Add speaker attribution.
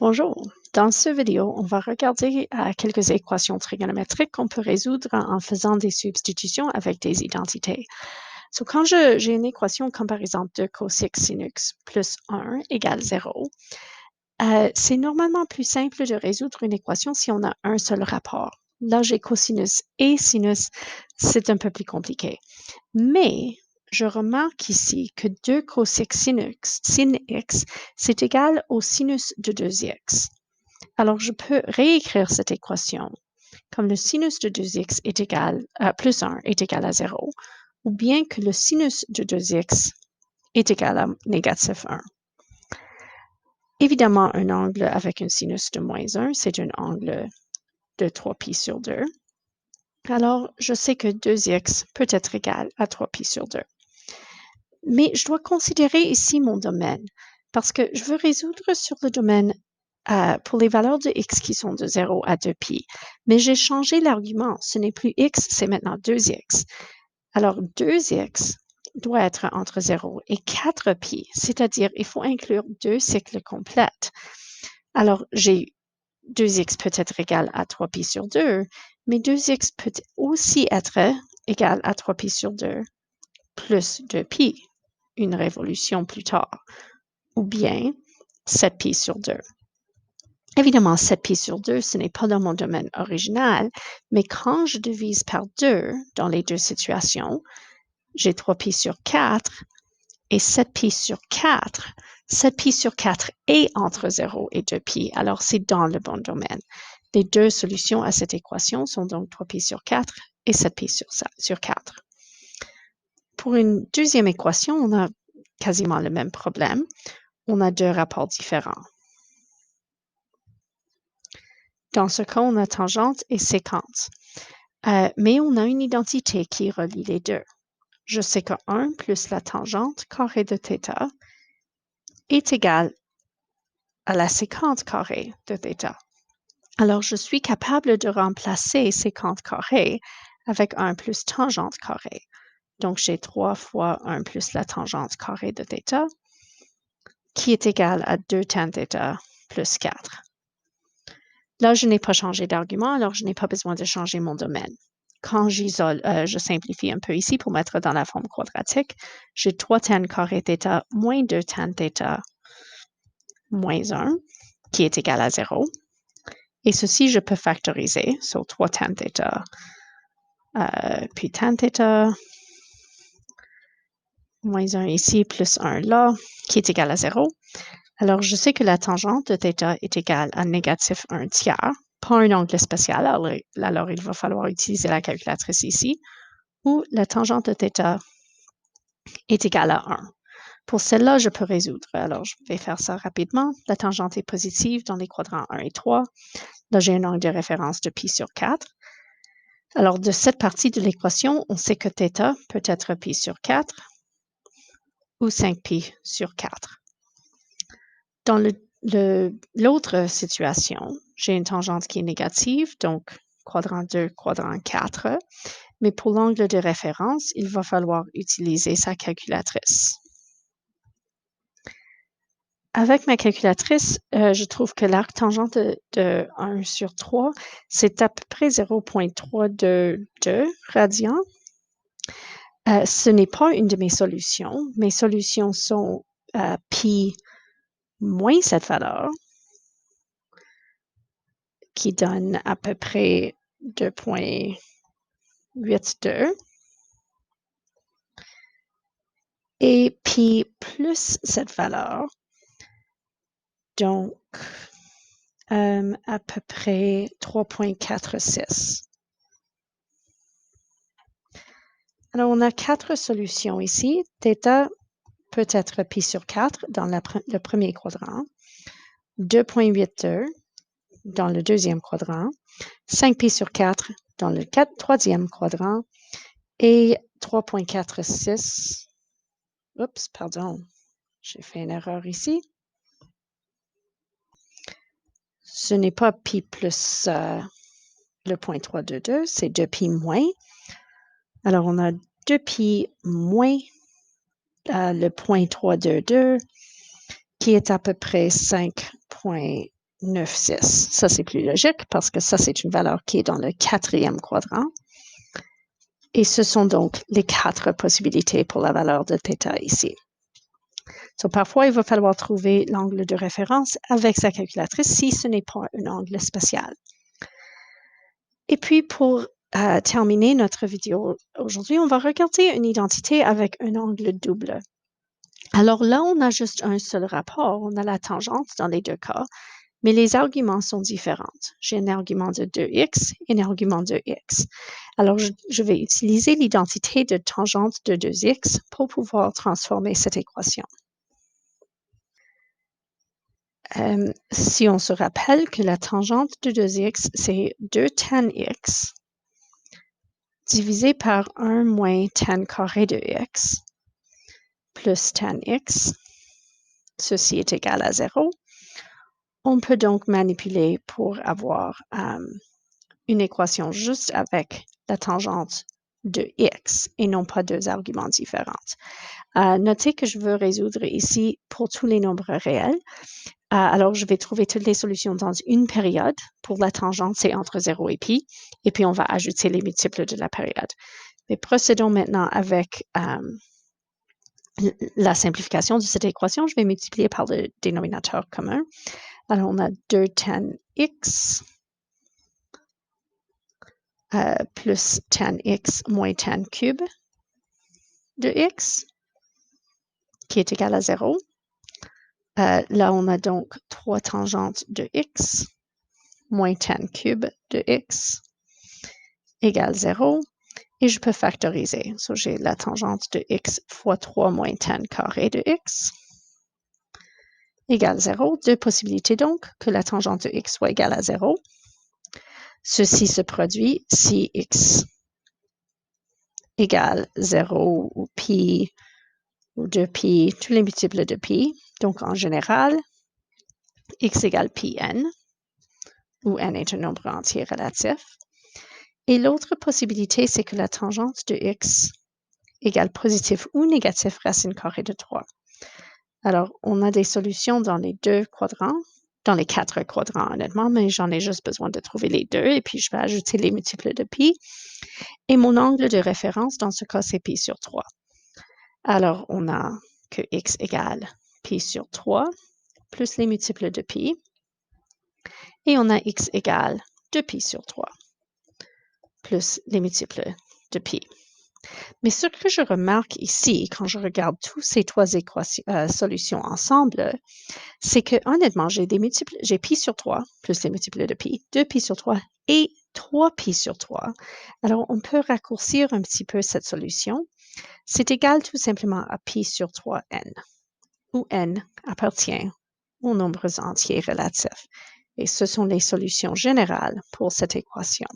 Speaker 1: Bonjour. Dans ce vidéo, on va regarder quelques équations trigonométriques qu'on peut résoudre en faisant des substitutions avec des identités. Quand j'ai une équation comme par exemple 2 cosec sinus plus 1 égale 0, c'est normalement plus simple de résoudre une équation si on a un seul rapport. Là, j'ai cosinus et sinus, c'est un peu plus compliqué. Mais je remarque ici que 2 cosec sin x, c'est égal au sinus de 2x. Alors, je peux réécrire cette équation comme le sinus de 2x est égal à plus 1 est égal à 0, ou bien que le sinus de 2x est égal à négatif 1. Évidemment, un angle avec un sinus de moins 1, c'est un angle de 3π sur 2. Alors, je sais que 2x peut être égal à 3π sur 2. Mais je dois considérer ici mon domaine, parce que je veux résoudre sur le domaine pour les valeurs de x qui sont de 0 à 2π. Mais j'ai changé l'argument. Ce n'est plus x, c'est maintenant 2x. Alors, 2x doit être entre 0 et 4π, c'est-à-dire il faut inclure 2 cycles complets. Alors, j'ai 2x peut être égal à 3π sur 2, mais 2x peut aussi être égal à 3π sur 2 plus 2π, une révolution plus tard, ou bien 7π sur 2. Évidemment, 7π sur 2, ce n'est pas dans mon domaine original, mais quand je divise par 2 dans les deux situations, j'ai 3π sur 4 et 7π sur 4. 7π sur 4 est entre 0 et 2π, alors c'est dans le bon domaine. Les deux solutions à cette équation sont donc 3π sur 4 et 7π sur 4. Pour une deuxième équation, on a quasiment le même problème. On a deux rapports différents. Dans ce cas, on a tangente et séquente. Mais on a une identité qui relie les deux. Je sais que 1 plus la tangente carrée de θ est égal à la séquente carrée de θ. Alors, je suis capable de remplacer séquente carrée avec 1 plus tangente carrée. Donc, j'ai 3 fois 1 plus la tangente carrée de θ qui est égal à 2 tan θ plus 4. Là, je n'ai pas changé d'argument, alors je n'ai pas besoin de changer mon domaine. Quand j'isole, je simplifie un peu ici pour mettre dans la forme quadratique. J'ai 3 tan carré θ moins 2 tan θ moins 1, qui est égal à 0. Et ceci, je peux factoriser. So, 3 tan θ, puis tan θ, moins 1 ici, plus 1 là, qui est égal à 0. Alors, je sais que la tangente de θ est égale à négatif 1 tiers, pas un angle spécial, alors il va falloir utiliser la calculatrice ici, où la tangente de θ est égale à 1. Pour celle-là, je peux résoudre. Alors, je vais faire ça rapidement. La tangente est positive dans les quadrants 1 et 3. Là, j'ai un angle de référence de π sur 4. Alors, de cette partie de l'équation, on sait que θ peut être π sur 4 ou 5π sur 4. Dans l'autre situation, j'ai une tangente qui est négative, donc quadrant 2, quadrant 4. Mais pour l'angle de référence, il va falloir utiliser sa calculatrice. Avec ma calculatrice, je trouve que l'arc tangente de 1 sur 3, c'est à peu près 0,322 radians. Ce n'est pas une de mes solutions. Mes solutions sont pi moins cette valeur, qui donne à peu près 2,82. Et pi plus cette valeur, donc à peu près 3,46. Alors, on a 4 solutions ici. Θ peut être π sur 4 dans le premier quadrant, 2,82 dans le deuxième quadrant, 5π sur 4 dans le troisième quadrant et 3,46. Oups, pardon, j'ai fait une erreur ici. Ce n'est pas pi plus le 0,322, c'est 2π moins. Alors, on a 2π moins le 0,322 qui est à peu près 5,46. 9, 6. Ça, c'est plus logique parce que ça, c'est une valeur qui est dans le 4e quadrant. Et ce sont donc les 4 possibilités pour la valeur de θ ici. So, parfois, il va falloir trouver l'angle de référence avec sa calculatrice si ce n'est pas un angle spatial. Et puis, pour terminer notre vidéo aujourd'hui, on va regarder une identité avec un angle double. Alors là, on a juste un seul rapport. On a la tangente dans les deux cas, mais les arguments sont différents. J'ai un argument de 2x et un argument de x. Alors, je vais utiliser l'identité de tangente de 2x pour pouvoir transformer cette équation. Si on se rappelle que la tangente de 2x, c'est 2 tan x divisé par 1 moins tan carré de x plus tan x, ceci est égal à 0. On peut donc manipuler pour avoir une équation juste avec la tangente de x et non pas deux arguments différents. Notez que je veux résoudre ici pour tous les nombres réels. Alors, je vais trouver toutes les solutions dans une période. Pour la tangente, c'est entre 0 et pi. Et puis, on va ajouter les multiples de la période. Mais procédons maintenant avec la simplification de cette équation. Je vais multiplier par le dénominateur commun. Alors, on a 2 tan x plus tan x moins tan cube de x, qui est égal à 0. Là, on a donc 3 tangentes de x moins tan cube de x égale 0. Et je peux factoriser. So, j'ai la tangente de x fois 3 moins tan carré de x égale 0. Deux possibilités donc, que la tangente de x soit égale à 0. Ceci se produit si x égale 0 ou pi ou 2pi, tous les multiples de pi. Donc, en général, x égale pi n, où n est un nombre entier relatif. Et l'autre possibilité, c'est que la tangente de x égale positif ou négatif racine carrée de 3. Alors, on a des solutions dans les deux quadrants, dans les 4 quadrants honnêtement, mais j'en ai juste besoin de trouver les deux et puis je vais ajouter les multiples de pi. Et mon angle de référence, dans ce cas, c'est pi sur 3. Alors, on a que x égale pi sur 3 plus les multiples de pi. Et on a x égale 2pi sur 3 plus les multiples de pi. Mais ce que je remarque ici, quand je regarde toutes ces trois solutions ensemble, c'est que honnêtement, j'ai pi sur 3 plus les multiples de pi, 2pi sur 3 et 3pi sur 3. Alors, on peut raccourcir un petit peu cette solution. C'est égal tout simplement à pi sur 3n, où n appartient aux nombres entiers relatifs. Et ce sont les solutions générales pour cette équation.